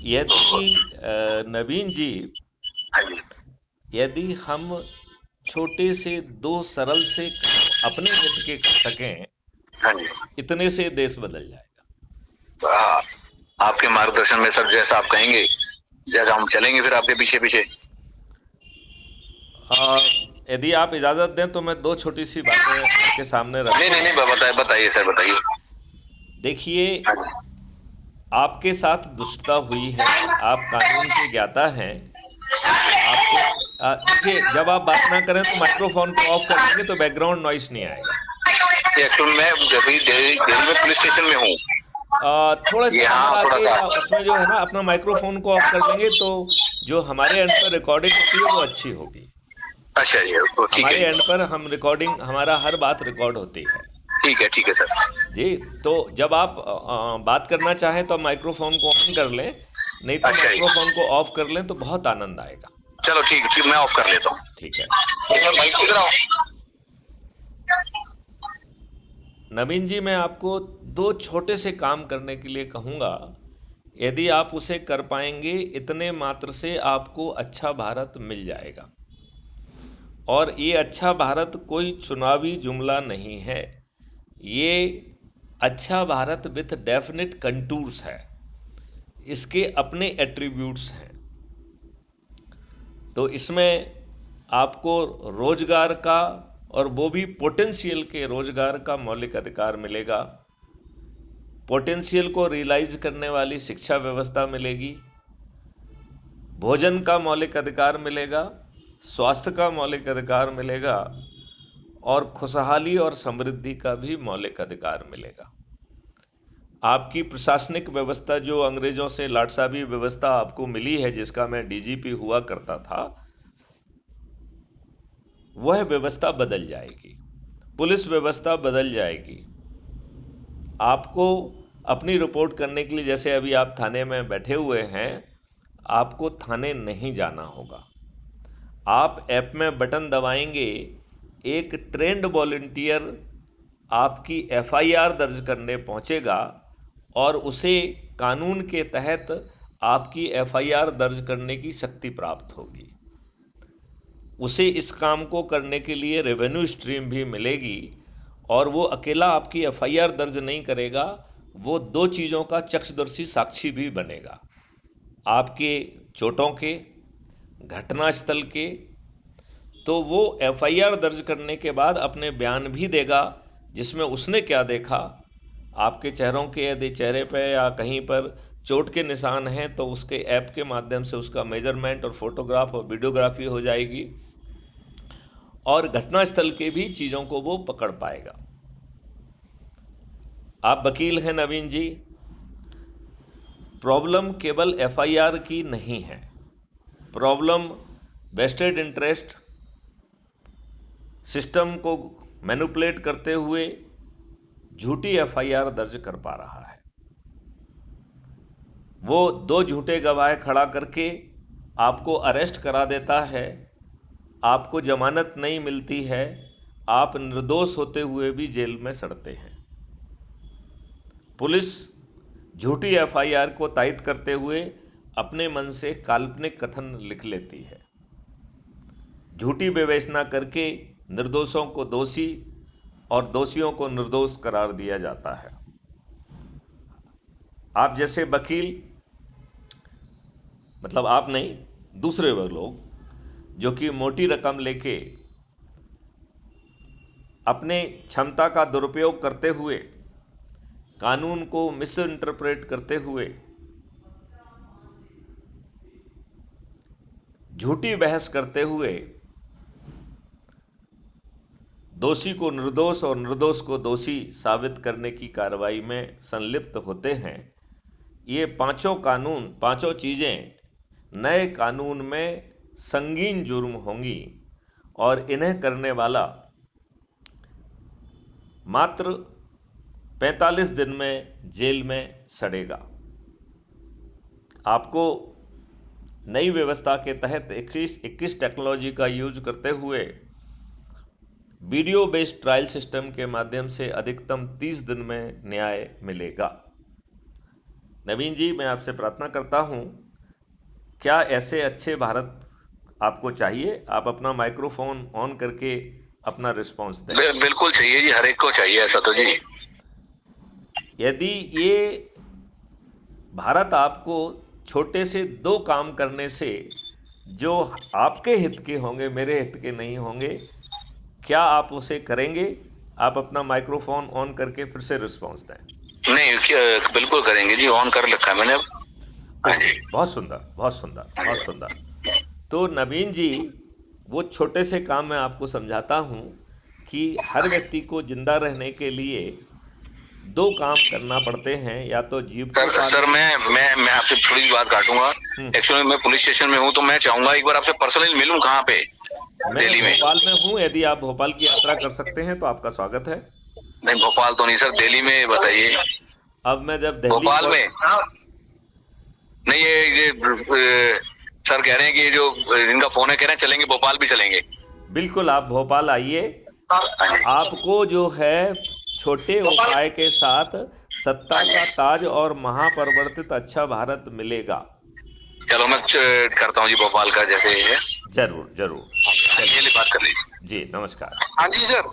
यदि नवीन जी, हाँ जी। यदि हम छोटे से दो सरल से काम अपने हित के कर सकें, हाँ जी। इतने से देश बदल जाएगा। हाँ, आपके मार्गदर्शन में सर जैसा आप कहेंगे, जैसा हम चलेंगे फिर आपके पीछे पीछे। यदि आप इजाज़त दें तो मैं दो छोटी सी बातें आपके सामने नहीं नहीं रखूं। नहीं, बताइए बताइए सर, बताइए। देखिए, हाँ जी। आपके साथ दुष्टता हुई है, आप कानून के ज्ञाता हैं। आपको देखिए, जब आप बात ना करें तो माइक्रोफोन को ऑफ कर देंगे तो बैकग्राउंड नॉइस नहीं आएगा। एक्चुअली मैं अभी दिल्ली में पुलिस स्टेशन में हूँ। थोड़ा सा बाहर यहाँ थोड़ा आके सा। उसमें जो है ना, अपना माइक्रोफोन को ऑफ कर लेंगे तो जो हमारे एंड पर रिकॉर्डिंग होती है वो अच्छी होगी। अच्छा जी, तो ठीक है हमारे जी। एंड पर हम रिकॉर्डिंग, हमारा हर बात रिकॉर्ड होती है। ठीक है सर। जी, तो जब आप बात करना चाहें तो माइक्रोफोन को ऑन कर लें, नहीं तो अच्छा जी, माइक्रोफोन को ऑफ कर लें तो बहुत आनंद आएगा। चलो ठीक ठीक, मैं ऑफ कर लेता हूँ। ठीक है। एक तो बार माइक इधर आओ। नवीन जी, मैं आपको दो छोटे से काम करने के लिए कहूँगा। यदि आप उसे कर पाएंगे, इतने मात्र से आपको अच्छा भारत मिल जाएगा। और ये अच्छा भारत कोई चुनावी जुमला नहीं है, ये अच्छा भारत विथ डेफिनेट कंटूर्स है, इसके अपने एट्रीब्यूट्स हैं। तो इसमें आपको रोजगार का, और वो भी पोटेंशियल के रोजगार का मौलिक अधिकार मिलेगा। पोटेंशियल को रियलाइज करने वाली शिक्षा व्यवस्था मिलेगी, भोजन का मौलिक अधिकार मिलेगा, स्वास्थ्य का मौलिक अधिकार मिलेगा, और खुशहाली और समृद्धि का भी मौलिक अधिकार मिलेगा। आपकी प्रशासनिक व्यवस्था, जो अंग्रेजों से लाटसाबी व्यवस्था आपको मिली है, जिसका मैं डीजीपी हुआ करता था, वह व्यवस्था बदल जाएगी। पुलिस व्यवस्था बदल जाएगी। आपको अपनी रिपोर्ट करने के लिए, जैसे अभी आप थाने में बैठे हुए हैं, आपको थाने नहीं जाना होगा। आप ऐप में बटन दबाएंगे, एक ट्रेंड वॉलंटियर आपकी एफआईआर दर्ज करने पहुंचेगा और उसे कानून के तहत आपकी एफआईआर दर्ज करने की शक्ति प्राप्त होगी। उसे इस काम को करने के लिए रेवेन्यू स्ट्रीम भी मिलेगी, और वो अकेला आपकी एफआईआर दर्ज नहीं करेगा, वो दो चीज़ों का चक्षुदर्शी साक्षी भी बनेगा, आपके चोटों के, घटनास्थल के। तो वो एफआईआर दर्ज करने के बाद अपने बयान भी देगा, जिसमें उसने क्या देखा। आपके चेहरों के, यदि चेहरे पे या कहीं पर चोट के निशान हैं तो उसके ऐप के माध्यम से उसका मेजरमेंट और फोटोग्राफ और वीडियोग्राफी हो जाएगी, और घटनास्थल के भी चीज़ों को वो पकड़ पाएगा। आप वकील हैं नवीन जी, प्रॉब्लम केवल एफआईआर की नहीं है, प्रॉब्लम वेस्टेड इंटरेस्ट सिस्टम को मैनिपुलेट करते हुए झूठी एफआईआर दर्ज कर पा रहा है। वो दो झूठे गवाह खड़ा करके आपको अरेस्ट करा देता है, आपको जमानत नहीं मिलती है, आप निर्दोष होते हुए भी जेल में सड़ते हैं। पुलिस झूठी एफआईआर को तायद करते हुए अपने मन से काल्पनिक कथन लिख लेती है, झूठी विवेचना करके निर्दोषों को दोषी और दोषियों को निर्दोष करार दिया जाता है। आप जैसे वकील, मतलब आप नहीं, दूसरे वह लोग जो कि मोटी रकम लेके अपने क्षमता का दुरुपयोग करते हुए, कानून को मिस इंटरप्रेट करते हुए, झूठी बहस करते हुए दोषी को निर्दोष और निर्दोष को दोषी साबित करने की कार्रवाई में संलिप्त होते हैं, ये पांचों कानून, पांचों चीज़ें नए कानून में संगीन जुर्म होंगी, और इन्हें करने वाला मात्र 45 दिन में जेल में सड़ेगा। आपको नई व्यवस्था के तहत 21 टेक्नोलॉजी का यूज करते हुए वीडियो बेस्ड ट्रायल सिस्टम के माध्यम से अधिकतम 30 दिन में न्याय मिलेगा। नवीन जी, मैं आपसे प्रार्थना करता हूँ, क्या ऐसे अच्छे भारत आपको चाहिए? आप अपना माइक्रोफोन ऑन करके अपना रिस्पॉन्स दें। बिल्कुल चाहिए जी, हर एक को चाहिए ऐसा तो जी। यदि ये भारत आपको छोटे से 2 काम करने से जो आपके हित के होंगे, मेरे हित के नहीं होंगे, क्या आप उसे करेंगे? आप अपना माइक्रोफोन ऑन करके फिर से रिस्पॉन्स दें। नहीं, बिल्कुल करेंगे जी, ऑन कर रखा है मैंने अब। हाँ ओके, जी। बहुत सुंदर, बहुत सुंदर, बहुत सुंदर। तो नवीन जी, वो छोटे से काम मैं आपको समझाता हूँ कि हर व्यक्ति को जिंदा रहने के लिए 2 काम करना पड़ते हैं, या तो जीव को सर सर पालना। मैं आपसे थोड़ी सी बात काटूंगा। एक्चुअली मैं पुलिस स्टेशन में हूँ, तो मैं चाहूंगा एक बार आपसे पर्सनली मिलूं। कहाँ पे? मैं दिल्ली में? भोपाल में हूँ, यदि आप भोपाल की यात्रा कर सकते हैं तो आपका स्वागत है। नहीं, भोपाल तो नहीं सर, दिल्ली में बताइए। अब मैं जब दिल्ली भोपाल में? नहीं, सर कह रहे हैं कि ये जो इनका फोन है, कह रहे हैं चलेंगे, भोपाल भी चलेंगे। बिल्कुल, आप भोपाल आइए। हाँ जी। आपको जो है छोटे उपाय के साथ सत्ता का ताज और महापरिवर्तित अच्छा भारत मिलेगा। चलो मैं करता हूँ जी भोपाल का, जैसे ये है। जरूर जरूर। ये चलिए बात कर लीजिए। जी, नमस्कार। हाँ जी सर।